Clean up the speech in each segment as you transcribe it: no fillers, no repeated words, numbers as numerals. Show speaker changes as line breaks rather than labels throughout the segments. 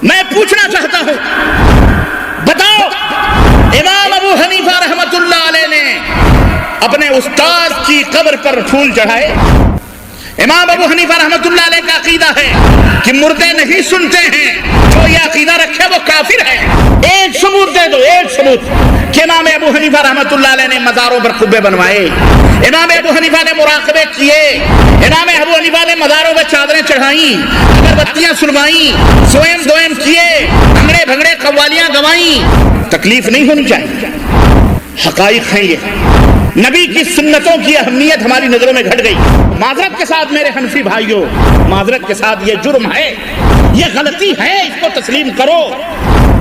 میں پوچھنا چاہتا ہوں، بتاؤ امام ابو حنیفہ رحمت اللہ علیہ نے اپنے استاد کی قبر پر پھول چڑھائے؟ امام ابو حنیفہ رحمت اللہ علیہ کا عقیدہ ہے کہ مردے نہیں سنتے ہیں، جو یہ عقیدہ رکھے وہ کافر ہے۔ ایک ثبوت دے دو، ایک ثبوت کہ امام ابو حنیفہ رحمت اللہ علیہ نے مزاروں پر قبے بنوائے، امام ابو حنیفہ نے مراقبے کیے، امام ابو حنیفہ نے مزاروں پر چادریں چڑھائیں، اگربتیاں سلوائیں، سوئم دوئم کیے، انگڑے بھنگڑے قوالیاں گوائیں۔ تکلیف نہیں ہونی چاہیے، حقائق ہیں یہ۔ نبی کی سنتوں کی اہمیت ہماری نظروں میں گھٹ گئی۔ معذرت کے ساتھ میرے حنفی بھائیوں، معذرت کے ساتھ یہ جرم ہے، یہ غلطی ہے، اس کو تسلیم کرو،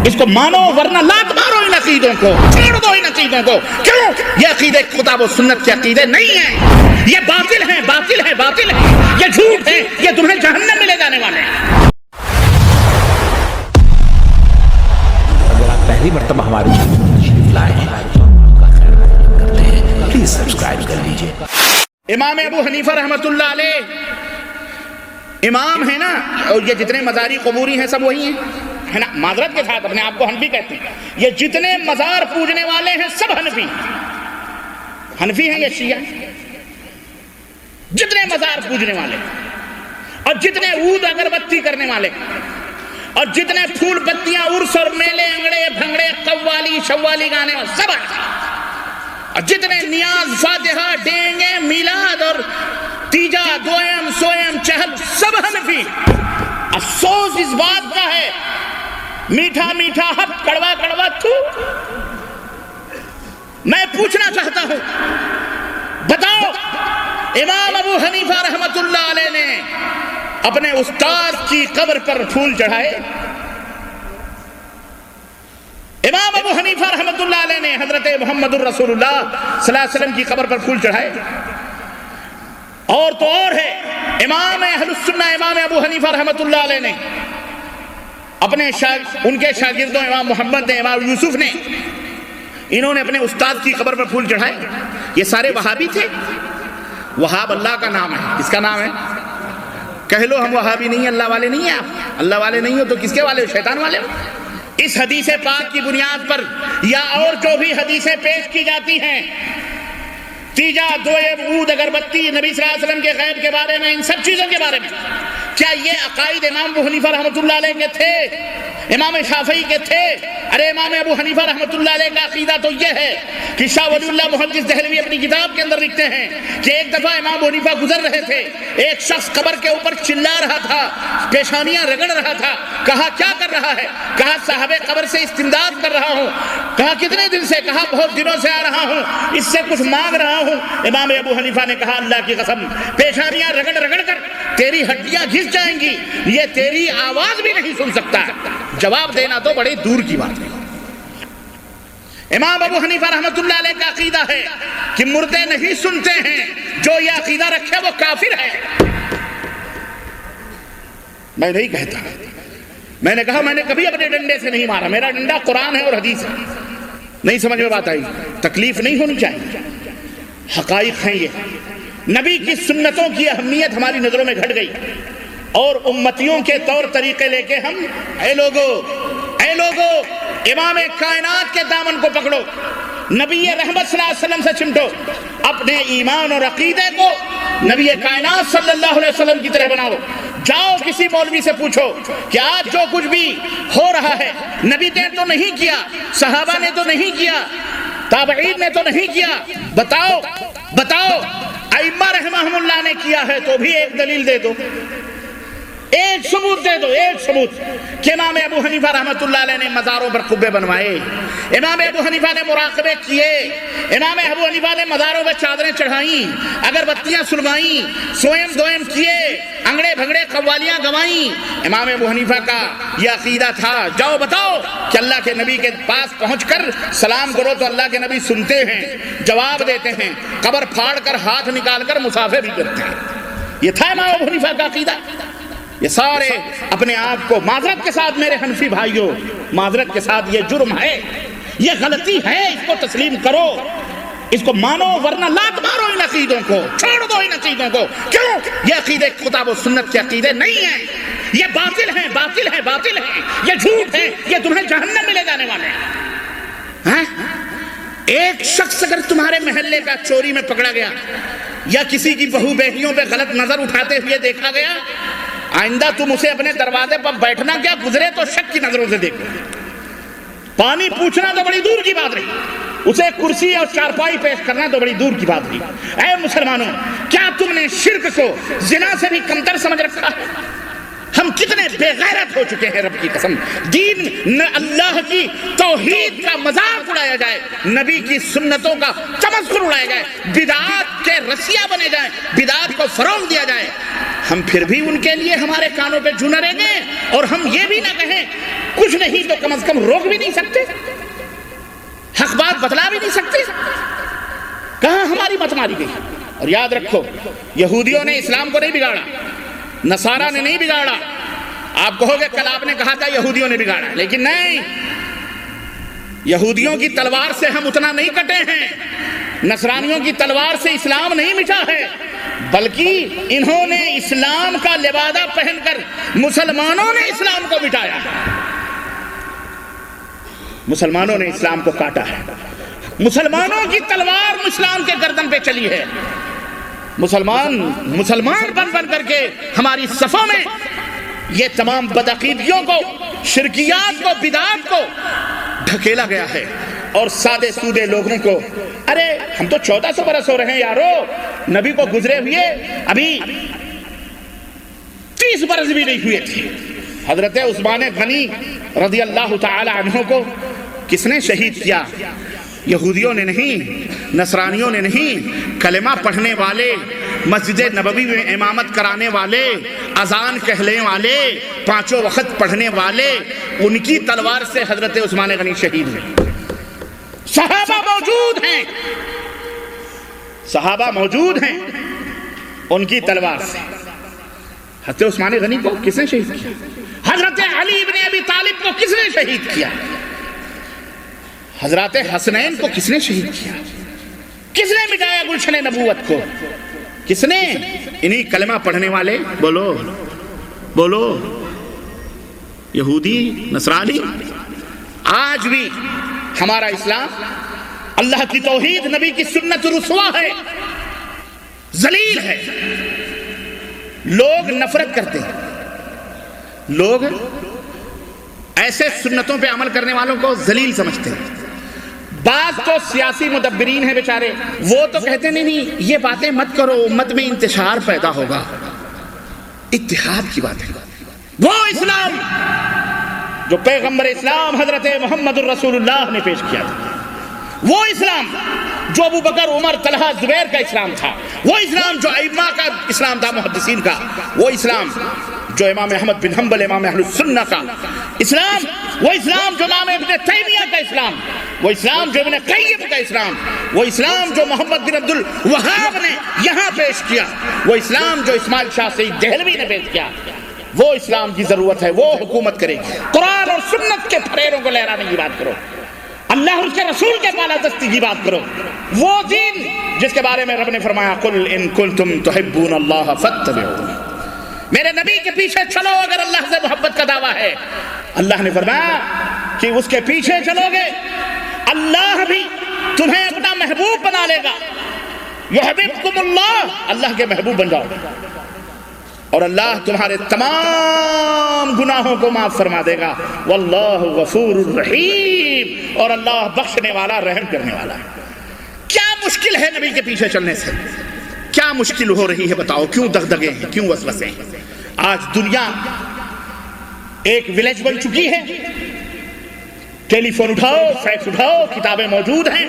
اس کو مانو، ورنہ لات مارو ان عقیدوں کو، چھوڑ دو ان عقیدوں کو۔ کیوں؟ یہ عقیدے کتاب و سنت کے عقیدے نہیں ہیں، یہ باطل ہیں، باطل ہیں، باطل ہیں، یہ جھوٹ ہیں، یہ تمہیں جہنم میں لے جانے والے ہیں۔
اگر آپ پہلی مرتبہ ہمارے چینل پر تشریف لائے ہیں پلیز سبسکرائب کر لیجئے۔
امام ابو حنیفہ رحمت اللہ علیہ امام ہے نا، اور یہ جتنے مزاری قبوری ہیں سب وہی ہیں، ہے نا؟ معذرت کے ساتھ اپنے آپ کو حنفی کہتے ہیں، یہ جتنے مزار پوجنے والے ہیں سب حنفی ہیں، یہ شیعہ جتنے مزار پوجنے والے اور جتنے عود اگربتی کرنے والے اور جتنے پھول پتیاں عرس اور میلے انگڑے بھنگڑے قوالی شوالی گانے سب اور جتنے نیاز فاتحہ ڈینگے میلاد اور تیجا دوئم سوئم چہل سب حنفی۔ افسوس اس بات کا ہے، میٹھا میٹھا حق کڑوا کڑوا تھو۔ میں پوچھنا چاہتا ہوں، بتاؤ امام ابو حنیفہ رحمت اللہ علیہ نے اپنے استاد کی قبر پر پھول چڑھائے؟ امام ابو حنیفہ رحمت اللہ علیہ نے حضرت محمد الرسول اللہ صلی اللہ علیہ وسلم کی قبر پر پھول چڑھائے؟ اور تو اور ہے، امام اہل السنہ امام ابو حنیفہ رحمت اللہ علیہ نے ان کے شاگردوں امام محمد نے، امام یوسف نے، انہوں نے اپنے استاد کی قبر پر پھول چڑھائے۔ یہ سارے وہابی تھے؟ وہاب اللہ کا نام ہے، کس کا نام ہے؟ کہہ لو ہم وہابی نہیں ہیں، اللہ والے نہیں ہیں۔ آپ اللہ والے نہیں ہو تو کس کے والے ہو؟ شیطان والے ہو۔ اس حدیث پاک کی بنیاد پر یا اور جو بھی حدیثیں پیش کی جاتی ہیں، تیجا دوئم عود اگربتی نبی صلی اللہ علیہ وسلم کے غیب کے بارے میں، ان سب چیزوں کے بارے میں، کیا یہ عقائد امام ابو حنیفہ رحمت اللہ علیہ کے تھے؟ امام شافعی کے تھے؟ ارے امام ابو حنیفہ رحمت اللہ علیہ کا عقیدہ تو یہ ہے کہ شاہ ولی اللہ محدث دہلوی اپنی کتاب کے اندر لکھتے ہیں کہ ایک دفعہ امام ابو حنیفہ گزر رہے تھے، ایک شخص قبر کے اوپر چلا رہا تھا، پیشانیاں رگڑ رہا تھا۔ کہا کیا کر رہا ہے؟ کہا صاحب قبر سے استمداد کر رہا ہوں۔ کہا کتنے دن سے؟ کہا بہت دنوں سے آ رہا ہوں، اس سے کچھ مانگ رہا ہوں۔ امام ابو حنیفہ نے کہا اللہ کی قسم، پیشانیاں رگڑ رگڑ کر تیری ہڈیاں گھس جائیں گی، یہ تیری آواز بھی نہیں سن سکتا۔ جواب دینا تو بڑی دور کی بات ہے۔ امام ابو حنیفہ رحمت اللہ علیہ کا عقیدہ ہے کہ مردے نہیں سنتے ہیں، جو یہ عقیدہ رکھے وہ کافر ہے۔ میں نہیں کہتا، میں نے کہا میں نے کبھی اپنے ڈنڈے سے نہیں مارا، میرا ڈنڈا قرآن ہے اور حدیث ہے۔ نہیں سمجھ میں بات آئی؟ تکلیف نہیں ہونی چاہیے، حقائق ہیں یہ۔ نبی کی سنتوں کی اہمیت ہماری نظروں میں گھٹ گئی، اور امتیوں کے طور طریقے لے کے ہم اے لوگو امام کائنات کے دامن کو پکڑو، نبی رحمت صلی اللہ علیہ وسلم سے چمٹو، اپنے ایمان اور عقیدے کو نبی کائنات صلی اللہ علیہ وسلم کی طرح بناؤ۔ جاؤ کسی مولوی سے پوچھو کہ آج جو کچھ بھی ہو رہا ہے نبی نے تو نہیں کیا، صحابہ نے تو نہیں کیا، تابعین نے تو نہیں کیا، بتاؤ ائمہ رحمہم اللہ نے کیا ہے تو بھی ایک دلیل دے دو، ایک ثبوت دے دو، ایک ثبوت کہ امام ابو حنیفہ رحمت اللہ علیہ نے مزاروں پر قبے بنوائے، امام ابو حنیفہ نے مراقبے کیے، امام ابو حنیفہ نے مزاروں پر چادریں چڑھائیں، اگربتیاں سلوائیں، سوئم دوئم کیے، انگڑے بھنگڑے قوالیاں گوائیں۔ امام ابو حنیفہ کا یہ عقیدہ تھا۔ جاؤ بتاؤ کہ اللہ کے نبی کے پاس پہنچ کر سلام کرو تو اللہ کے نبی سنتے ہیں، جواب دیتے ہیں، قبر پھاڑ کر ہاتھ نکال کر مسافے بھی کرتے ہیں۔ یہ تھا امام ابو حنیفہ کا عقیدہ۔ یہ سارے اپنے آپ کو، معذرت کے ساتھ میرے حنفی بھائیوں، معذرت کے ساتھ یہ جرم ہے، یہ غلطی ہے، اس کو تسلیم کرو، اس کو مانو، ورنہ لات مارو ان عقیدوں کو، چھوڑ دو ان عقیدوں کو۔ کیوں؟ یہ عقیدے کتاب و سنت کے عقیدے نہیں ہیں۔ یہ باطل ہیں، باطل ہیں، باطل ہیں، یہ جھوٹ ہے، یہ تمہیں جہنم میں لے جانے والے ہیں۔ ایک شخص اگر تمہارے محلے کا چوری میں پکڑا گیا یا کسی کی بہو بیٹیوں پہ غلط نظر اٹھاتے ہوئے دیکھا گیا، آئندہ تم اسے اپنے دروازے پر بیٹھنا کیا گزرے تو شک کی نظروں سے دیکھو، پانی پوچھنا تو بڑی دور کی بات رہی، اسے کرسی اور چارپائی پیش کرنا تو بڑی دور کی بات رہی۔ اے مسلمانوں، کیا تم نے شرک کو زنا سے بھی کمتر سمجھ رکھا ہے؟ ہم کتنے بے غیرت ہو چکے ہیں، رب کی قسم۔ دین اللہ کی توحید کا مذاق اڑایا جائے، نبی کی سنتوں کا تمسخر اڑایا جائے، بدعات کے رسیا بنے جائیں، بدعات کو فروغ دیا جائے، ہم پھر بھی ان کے لیے ہمارے کانوں پہ جوں نہ رہیں گے، اور ہم یہ بھی نہ کہیں کچھ نہیں تو کم از کم روک بھی نہیں سکتے، حق بات بتلا بھی نہیں سکتے، کہاں ہماری بات ماری گئی؟ اور یاد رکھو، یہودیوں نے اسلام کو نہیں بگاڑا، نصارہ نے نہیں بگاڑا۔ آپ کہو گے کل آپ نے کہا تھا یہودیوں نے بگاڑا، لیکن نہیں، یہودیوں کی تلوار سے ہم اتنا نہیں کٹے ہیں، نصرانیوں کی تلوار سے اسلام نہیں مٹا ہے، بلکہ انہوں نے اسلام کا لبادہ پہن کر مسلمانوں نے اسلام کو مٹایا، مسلمانوں نے اسلام کو کاٹا ہے، مسلمانوں کی تلوار اسلام کے گردن پہ چلی ہے، مسلمان بن کر کے ہماری صفوں میں یہ تمام بدعقیدگیوں کو، شرکیات کو، بدعات کو ڈھکیلا گیا ہے، اور سادے سودے لوگوں کو، ارے ہم تو 1400 برس ہو رہے ہیں یارو نبی کو گزرے ہوئے، ابھی 30 برس بھی نہیں ہوئے تھے۔ حضرت عثمان غنی رضی اللہ تعالی عنہ کو کس نے شہید کیا؟ یہودیوں نے نہیں، نصرانیوں نے نہیں، کلمہ پڑھنے والے، مسجد نبوی میں امامت کرانے والے، اذان کہنے والے، 5 وقت پڑھنے والے، ان کی تلوار سے حضرت عثمان غنی شہید ہوئے۔ صحابہ موجود ہیں، صحابہ موجود ہیں، ان کی تلوار سے۔ حضرت عثمان غنی کو کس نے شہید کیا؟ حضرت علی بن ابی طالب کو کس نے شہید کیا؟ حضرات حسنین کو کس نے شہید کیا؟ کس نے مٹایا گلشن نبوت کو؟ کس نے؟ انہی کلمہ پڑھنے والے، بولو بولو، یہودی، نصرانی۔ آج بھی ہمارا اسلام، اللہ کی توحید، نبی کی سنت رسوا ہے، ذلیل ہے، لوگ نفرت کرتے ہیں، لوگ ایسے سنتوں پہ عمل کرنے والوں کو ذلیل سمجھتے ہیں۔ بعض تو سیاسی مدبرین ہیں بیچارے، وہ تو کہتے نہیں یہ باتیں مت کرو، امت میں انتشار پیدا ہوگا۔ اتحاد کی بات ہے، وہ اسلام جو پیغمبر اسلام حضرت محمد الرسول اللہ نے پیش کیا تھا، وہ اسلام جو ابو بکر، عمر، طلحہ، زبیر کا اسلام تھا، وہ اسلام جو ائمہ کا اسلام تھا، محدثین کا، وہ اسلام جو امام احمد بن حنبل، امام اہل السنہ کا اسلام، وہ اسلام جو امام ابن تیمیہ کا اسلام، وہ اسلام جو ابن قیم کا اسلام، وہ اسلام جو محمد بن عبد الوہاب نے یہاں پیش کیا، وہ اسلام جو اسماعیل شاہ سید دہلوی نے پیش کیا، وہ اسلام کی ضرورت ہے، وہ حکومت کرے گی۔ قرآن اور سنت کے پھریروں کو لہرانے کی بات کرو، اللہ اور اس کے رسول کے بالادستی کی بات کرو، وہ دین جس کے بارے میں رب نے فرمایا قل ان کنتم تحبون اللہ فاتبعونی، میرے نبی کے پیچھے چلو اگر اللہ سے محبت کا دعویٰ ہے۔ اللہ نے فرمایا کہ اس کے پیچھے چلو گے اللہ بھی تمہیں اپنا محبوب بنا لے گا، یحببکم اللہ، اللہ کے محبوب بن جاؤ، اور اللہ تمہارے تمام گناہوں کو معاف فرما دے گا، واللہ غفور الرحیم، اور اللہ بخشنے والا، رحم کرنے والا ہے۔ کیا مشکل ہے نبی کے پیچھے چلنے سے؟ کیا مشکل ہو رہی ہے بتاؤ؟ کیوں دغدغے ہیں، کیوں وسوسے ہیں؟ آج دنیا ایک ولیج بن چکی ہے، ٹیلی فون اٹھاؤ، فیکس اٹھاؤ، کتابیں موجود ہیں،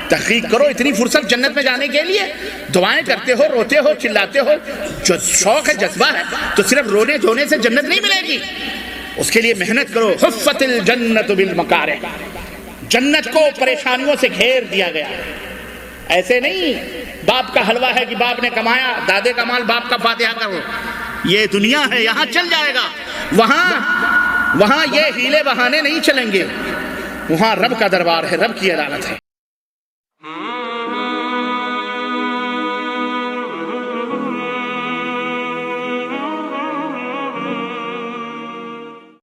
تحقیق کرو، اتنی فرصت جنت میں جانے کے لیے، دعائیں کرتے ہو، روتے ہو، چلاتے ہو، جو شوق ہے، جذبہ ہے، تو صرف رونے دھونے سے جنت نہیں ملے گی، اس کے لیے محنت کرو۔ حفت الجنت بالمکارہ، جنت کو پریشانیوں سے گھیر دیا گیا، ایسے نہیں باپ کا حلوہ ہے کہ باپ نے کمایا، دادے کا مال باپ کا فاتحہ کرو، یہ دنیا ہے، یہاں چل جائے گا، وہاں یہ ہیلے بہانے نہیں چلیں گے، وہاں رب کا دربار ہے، رب کی عدالت ہے۔